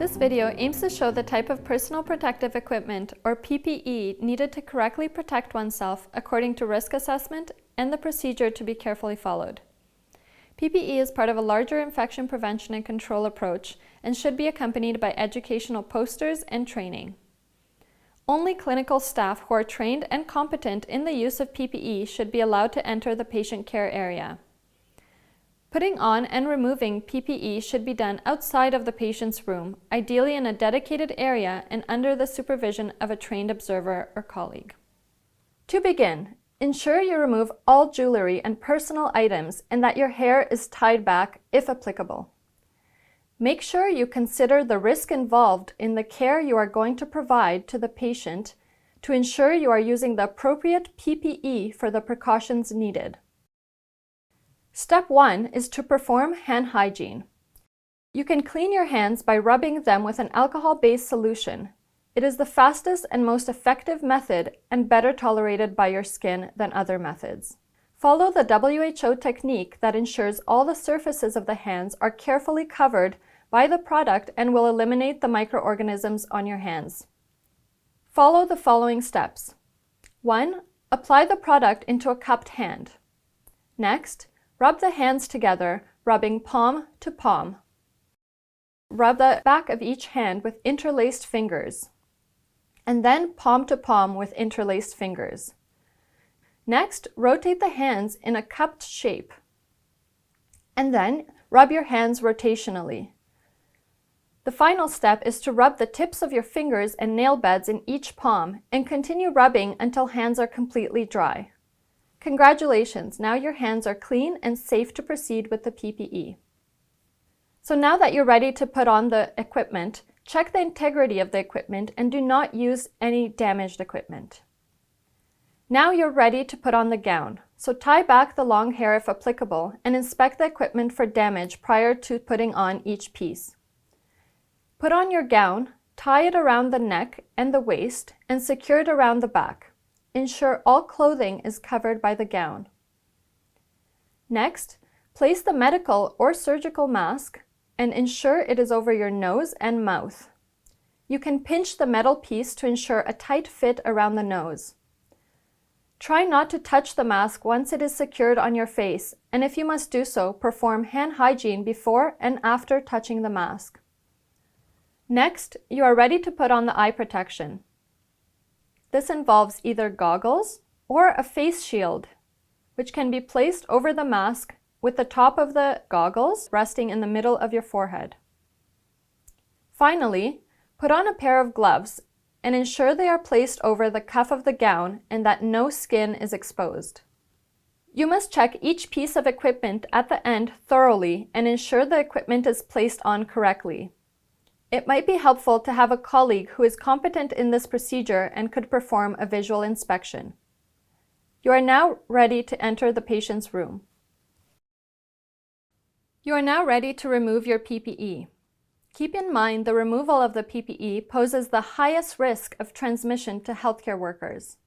This video aims to show the type of personal protective equipment, or PPE, needed to correctly protect oneself according to risk assessment and the procedure to be carefully followed. PPE is part of a larger infection prevention and control approach and should be accompanied by educational posters and training. Only clinical staff who are trained and competent in the use of PPE should be allowed to enter the patient care area. Putting on and removing PPE should be done outside of the patient's room, ideally in a dedicated area and under the supervision of a trained observer or colleague. To begin, ensure you remove all jewelry and personal items and that your hair is tied back if applicable. Make sure you consider the risk involved in the care you are going to provide to the patient to ensure you are using the appropriate PPE for the precautions needed. Step 1 is to perform hand hygiene. You can clean your hands by rubbing them with an alcohol-based solution. It is the fastest and most effective method and better tolerated by your skin than other methods. Follow the WHO technique that ensures all the surfaces of the hands are carefully covered by the product and will eliminate the microorganisms on your hands. Follow the following steps. 1. Apply the product into a cupped hand. Next, rub the hands together, rubbing palm to palm. Rub the back of each hand with interlaced fingers, and then palm to palm with interlaced fingers. Next, rotate the hands in a cupped shape, and then rub your hands rotationally. The final step is to rub the tips of your fingers and nail beds in each palm and continue rubbing until hands are completely dry. Congratulations, now your hands are clean and safe to proceed with the PPE. So now that you're ready to put on the equipment, check the integrity of the equipment and do not use any damaged equipment. Now you're ready to put on the gown, so tie back the long hair if applicable and inspect the equipment for damage prior to putting on each piece. Put on your gown, tie it around the neck and the waist, and secure it around the back. Ensure all clothing is covered by the gown. Next, place the medical or surgical mask and ensure it is over your nose and mouth. You can pinch the metal piece to ensure a tight fit around the nose. Try not to touch the mask once it is secured on your face, and if you must do so, perform hand hygiene before and after touching the mask. Next, you are ready to put on the eye protection. This involves either goggles or a face shield, which can be placed over the mask with the top of the goggles resting in the middle of your forehead. Finally, put on a pair of gloves and ensure they are placed over the cuff of the gown and that no skin is exposed. You must check each piece of equipment at the end thoroughly and ensure the equipment is placed on correctly. It might be helpful to have a colleague who is competent in this procedure and could perform a visual inspection. You are now ready to enter the patient's room. You are now ready to remove your PPE. Keep in mind the removal of the PPE poses the highest risk of transmission to healthcare workers.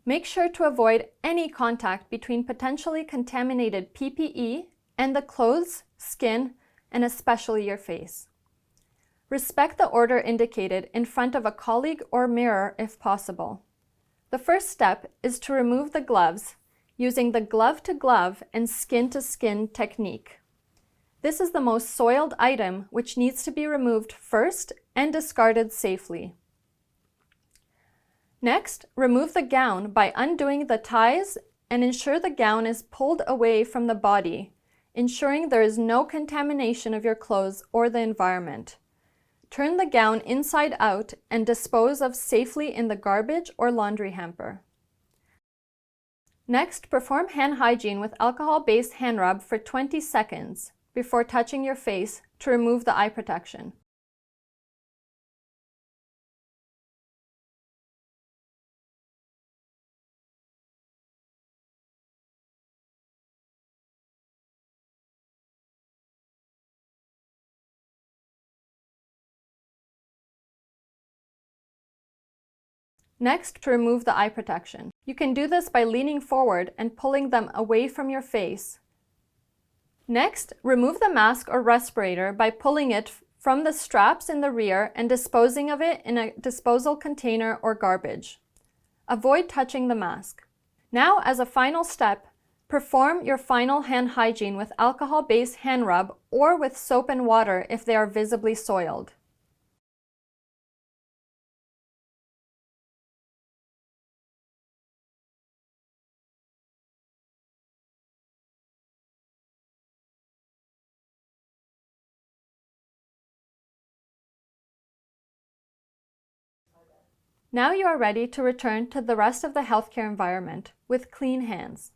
Make sure to avoid any contact between potentially contaminated PPE and the clothes, skin, and especially your face. Respect the order indicated in front of a colleague or mirror if possible. The first step is to remove the gloves using the glove-to-glove and skin-to-skin technique. This is the most soiled item which needs to be removed first and discarded safely. Next, remove the gown by undoing the ties and ensure the gown is pulled away from the body, ensuring there is no contamination of your clothes or the environment. Turn the gown inside out and dispose of safely in the garbage or laundry hamper. Next, perform hand hygiene with alcohol-based hand rub for 20 seconds before touching your face to remove the eye protection. Next, to remove the eye protection. You can do this by leaning forward and pulling them away from your face. Next, remove the mask or respirator by pulling it from the straps in the rear and disposing of it in a disposal container or garbage. Avoid touching the mask. Now, as a final step, perform your final hand hygiene with alcohol-based hand rub or with soap and water if they are visibly soiled. Now you are ready to return to the rest of the healthcare environment with clean hands.